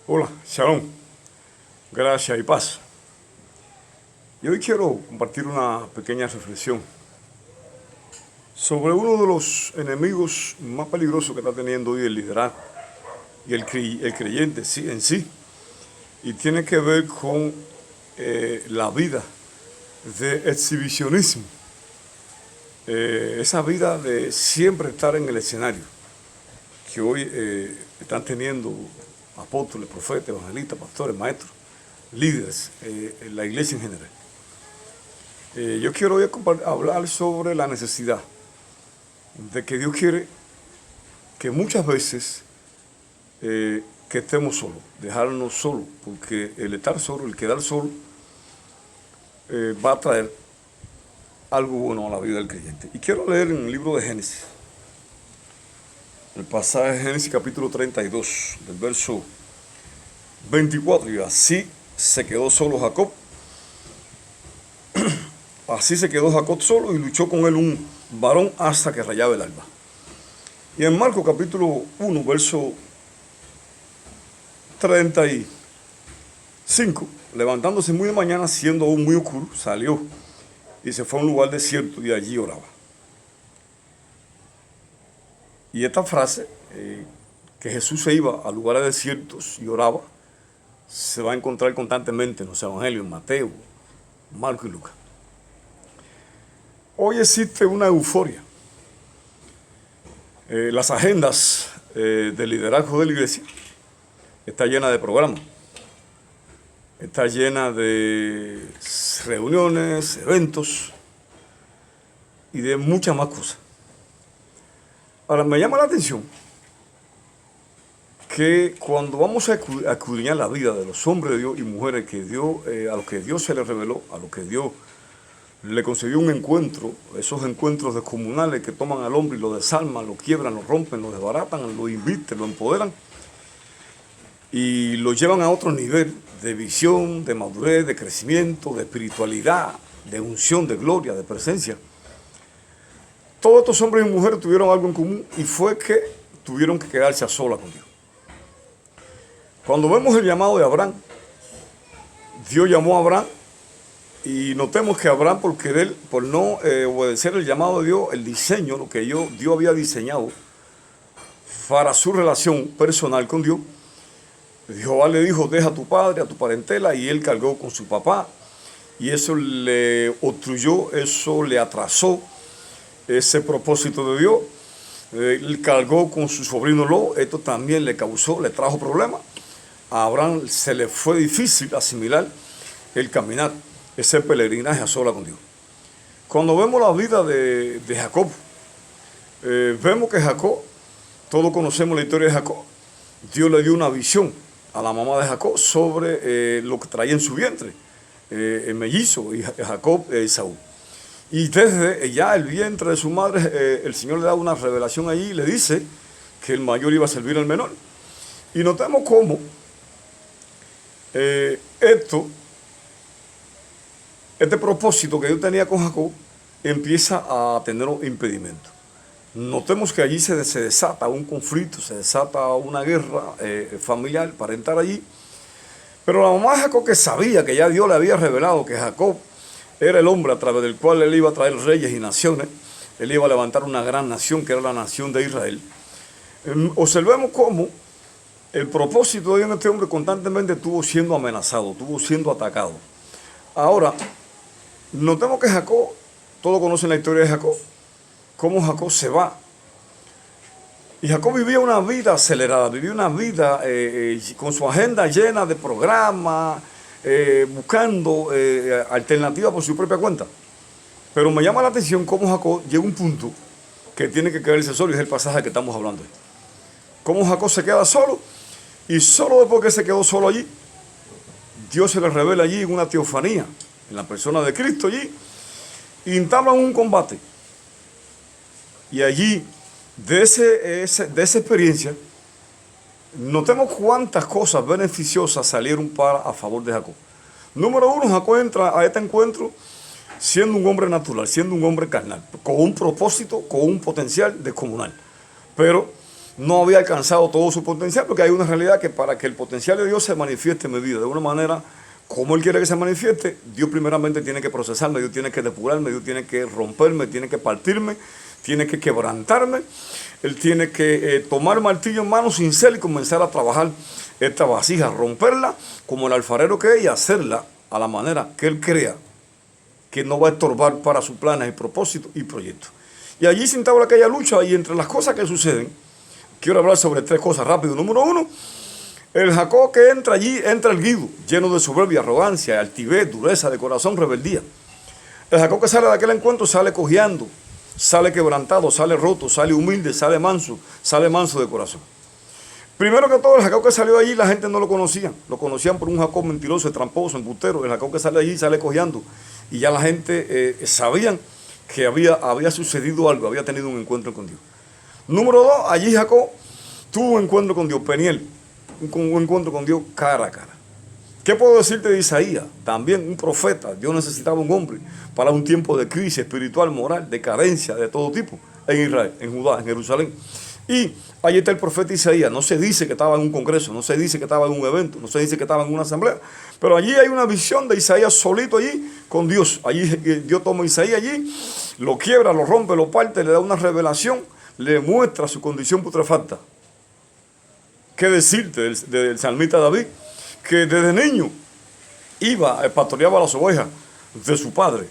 Hola, Shalom, gracia y paz. Y hoy quiero compartir una pequeña reflexión sobre uno de los enemigos más peligrosos que está teniendo hoy el liderazgo y el creyente en sí. Y tiene que ver con la vida de exhibicionismo. Esa vida de siempre estar en el escenario que hoy están teniendo apóstoles, profetas, evangelistas, pastores, maestros, líderes, en la iglesia en general. Yo quiero hoy hablar sobre la necesidad de que Dios quiere que muchas veces que estemos solos, dejarnos solos, porque el estar solo, el quedar solo, va a traer algo bueno a la vida del creyente. Y quiero leer en el libro de Génesis, el pasaje de Génesis capítulo 32, del verso 24, y así se quedó solo Jacob. Así se quedó Jacob solo y luchó con él un varón hasta que rayaba el alba. Y en Marcos capítulo 1, verso 35, levantándose muy de mañana, siendo aún muy oscuro, salió y se fue a un lugar desierto y allí oraba. Y esta frase, que Jesús se iba a lugares desiertos y oraba, se va a encontrar constantemente en los evangelios, en Mateo, Marcos y Lucas. Hoy existe una euforia. Las agendas del liderazgo de la iglesia está llena de programas, está llena de reuniones, eventos y de muchas más cosas. Ahora, me llama la atención que cuando vamos a escudriñar la vida de los hombres de Dios y mujeres que Dios, a los que Dios se les reveló, a los que Dios le concedió un encuentro, esos encuentros descomunales que toman al hombre y lo desarman, lo quiebran, lo rompen, lo desbaratan, lo invisten, lo empoderan y lo llevan a otro nivel de visión, de madurez, de crecimiento, de espiritualidad, de unción, de gloria, de presencia. Todos estos hombres y mujeres tuvieron algo en común y fue que tuvieron que quedarse a solas con Dios. Cuando vemos el llamado de Abraham, Dios llamó a Abraham y notemos que Abraham, por no obedecer el llamado de Dios, el diseño, lo que Dios había diseñado para su relación personal con Dios, Jehová le dijo, deja a tu padre, a tu parentela, y él cargó con su papá, y eso le obstruyó, eso le atrasó ese propósito de Dios. Él cargó con su sobrino Lot, esto también le trajo problemas. A Abraham se le fue difícil asimilar el caminar, ese peregrinaje a sola con Dios. Cuando vemos la vida de Jacob, vemos que Jacob, todos conocemos la historia de Jacob. Dios le dio una visión a la mamá de Jacob sobre lo que traía en su vientre, el mellizo, y Jacob Esaú. Y desde ya el vientre de su madre, el Señor le da una revelación allí y le dice que el mayor iba a servir al menor. Y notemos cómo este propósito que Dios tenía con Jacob empieza a tener un impedimento. Notemos que allí se desata un conflicto, se desata una guerra familiar para entrar allí. Pero la mamá de Jacob, que sabía que ya Dios le había revelado que Jacob era el hombre a través del cual él iba a traer reyes y naciones, él iba a levantar una gran nación que era la nación de Israel. Observemos cómo el propósito de Dios en este hombre constantemente estuvo siendo amenazado, estuvo siendo atacado. Ahora, notemos que Jacob, todos conocen la historia de Jacob, cómo Jacob se va. Y Jacob vivía una vida acelerada, vivía una vida con su agenda llena de programas, buscando alternativas por su propia cuenta. Pero me llama la atención cómo Jacob llega a un punto que tiene que quedarse solo, y es el pasaje que estamos hablando hoy. Cómo Jacob se queda solo, y solo después que se quedó solo allí, Dios se le revela allí en una teofanía, en la persona de Cristo allí, y entablan un combate. Y allí, de esa experiencia, notemos cuántas cosas beneficiosas salieron a favor de Jacob. Número uno, Jacob entra a este encuentro siendo un hombre natural, siendo un hombre carnal, con un propósito, con un potencial descomunal. Pero no había alcanzado todo su potencial, porque hay una realidad que para que el potencial de Dios se manifieste en mi vida de una manera como Él quiere que se manifieste, Dios primeramente tiene que procesarme, Dios tiene que depurarme, Dios tiene que romperme, tiene que partirme, tiene que quebrantarme. Él tiene que tomar martillo en mano cincel y comenzar a trabajar esta vasija, romperla como el alfarero que es y hacerla a la manera que Él crea que no va a estorbar para sus planes y propósitos y proyectos. Y allí se entabla aquella lucha, y entre las cosas que suceden, quiero hablar sobre 3 cosas rápido. Número 1, el Jacob que entra allí, entra erguido, lleno de soberbia, arrogancia, altivez, dureza de corazón, rebeldía. El Jacob que sale de aquel encuentro sale cojeando, sale quebrantado, sale roto, sale humilde, sale manso de corazón. Primero que todo, el Jacob que salió de allí, la gente no lo conocía. Lo conocían por un Jacob mentiroso, tramposo, embustero. El Jacob que sale de allí sale cojeando. Y ya la gente sabían que había sucedido algo, había tenido un encuentro con Dios. Número 2, allí Jacob tuvo un encuentro con Dios, Peniel, un encuentro con Dios cara a cara. ¿Qué puedo decirte de Isaías? También un profeta. Dios necesitaba un hombre para un tiempo de crisis espiritual, moral, de carencia de todo tipo en Israel, en Judá, en Jerusalén. Y allí está el profeta Isaías. No se dice que estaba en un congreso, no se dice que estaba en un evento, no se dice que estaba en una asamblea, pero allí hay una visión de Isaías solito allí con Dios. Allí Dios toma a Isaías allí, lo quiebra, lo rompe, lo parte, le da una revelación, le muestra su condición putrefacta. ¿Qué decirte del salmista David? Que desde niño pastoreaba las ovejas de su padre,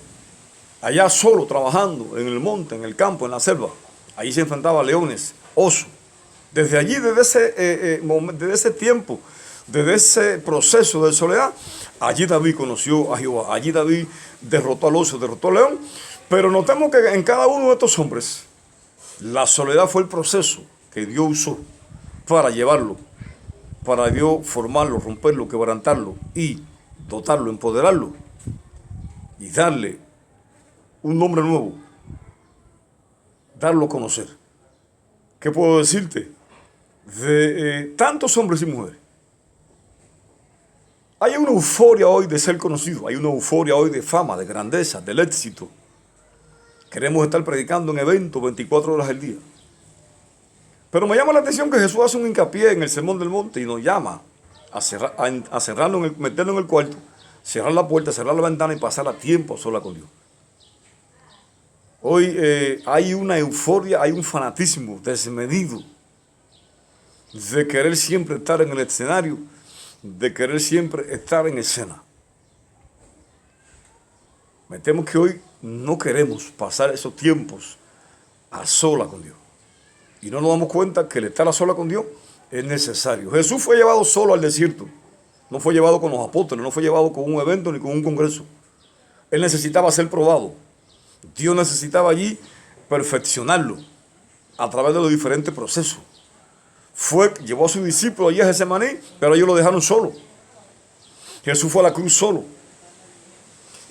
allá solo trabajando en el monte, en el campo, en la selva. Allí se enfrentaba a leones, osos. Desde allí, desde ese tiempo, desde ese proceso de soledad, allí David conoció a Jehová. Allí David derrotó al oso, derrotó al león. Pero notemos que en cada uno de estos hombres, la soledad fue el proceso que Dios usó para llevarlo, para Dios formarlo, romperlo, quebrantarlo y dotarlo, empoderarlo y darle un nombre nuevo, darlo a conocer. ¿Qué puedo decirte de tantos hombres y mujeres? Hay una euforia hoy de ser conocido, hay una euforia hoy de fama, de grandeza, del éxito. Queremos estar predicando en eventos 24 horas al día. Pero me llama la atención que Jesús hace un hincapié en el Sermón del Monte y nos llama a cerrarlo, meterlo en el cuarto, cerrar la puerta, cerrar la ventana y pasar a tiempo sola con Dios. Hoy hay una euforia, hay un fanatismo desmedido de querer siempre estar en el escenario, de querer siempre estar en escena. Me temo que hoy no queremos pasar esos tiempos a sola con Dios. Y no nos damos cuenta que el estar a sola con Dios es necesario. Jesús fue llevado solo al desierto. No fue llevado con los apóstoles, no fue llevado con un evento ni con un congreso. Él necesitaba ser probado. Dios necesitaba allí perfeccionarlo a través de los diferentes procesos. Llevó a sus discípulos allí a Getsemaní, pero ellos lo dejaron solo. Jesús fue a la cruz solo.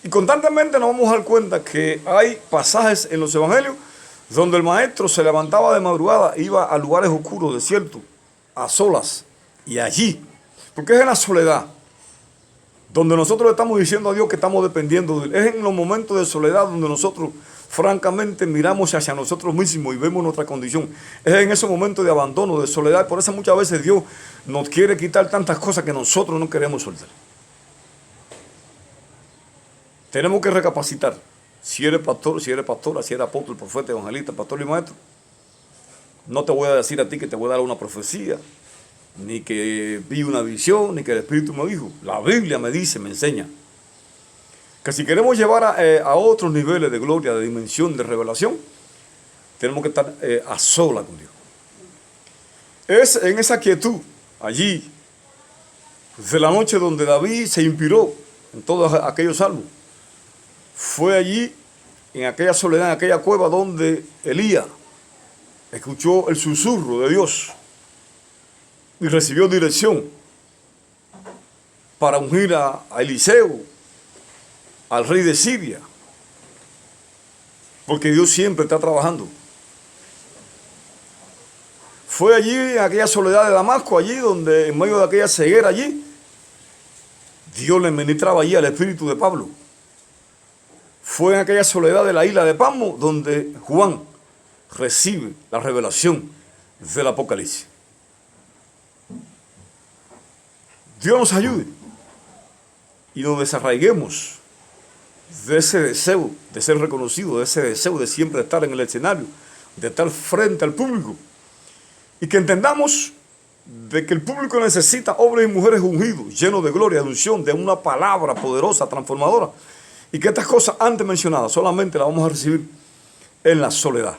Y constantemente nos vamos a dar cuenta que hay pasajes en los evangelios donde el maestro se levantaba de madrugada, iba a lugares oscuros, desiertos, a solas, y allí, porque es en la soledad donde nosotros estamos diciendo a Dios que estamos dependiendo de Él. Es en los momentos de soledad donde nosotros francamente miramos hacia nosotros mismos y vemos nuestra condición. Es en esos momentos de abandono, de soledad. Por eso muchas veces Dios nos quiere quitar tantas cosas que nosotros no queremos soltar. Tenemos que recapacitar. Si eres pastor, si eres pastora, si eres apóstol, profeta, evangelista, pastor y maestro, no te voy a decir a ti que te voy a dar una profecía, ni que vi una visión, ni que el Espíritu me dijo. La Biblia me dice, me enseña, que si queremos llevar a otros niveles de gloria, de dimensión, de revelación, tenemos que estar a sola con Dios. Es en esa quietud, allí, de la noche donde David se inspiró en todos aquellos salmos. Fue allí, en aquella soledad, en aquella cueva donde Elías escuchó el susurro de Dios y recibió dirección para ungir a Eliseo, al rey de Siria, porque Dios siempre está trabajando. Fue allí, en aquella soledad de Damasco, allí donde en medio de aquella ceguera allí, Dios le ministraba allí al espíritu de Pablo. Fue en aquella soledad de la isla de Patmos donde Juan recibe la revelación del Apocalipsis. Dios nos ayude y nos desarraiguemos de ese deseo de ser reconocido, de ese deseo de siempre estar en el escenario, de estar frente al público, y que entendamos de que el público necesita hombres y mujeres ungidos, llenos de gloria, de unción, de una palabra poderosa, transformadora, y que estas cosas antes mencionadas solamente las vamos a recibir en la soledad,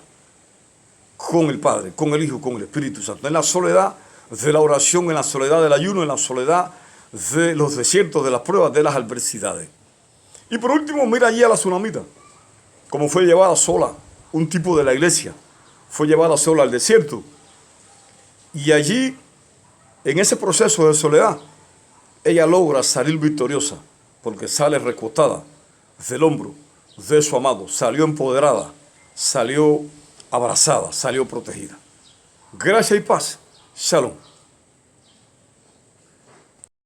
con el Padre, con el Hijo, con el Espíritu Santo, en la soledad de la oración, en la soledad del ayuno, en la soledad de los desiertos, de las pruebas, de las adversidades. Y por último, mira allí a la tsunamita, como fue llevada sola, un tipo de la iglesia, fue llevada sola al desierto. Y allí, en ese proceso de soledad, ella logra salir victoriosa, porque sale recostada del hombro de su amado, salió empoderada, salió abrazada, salió protegida. Gracia y paz. Shalom.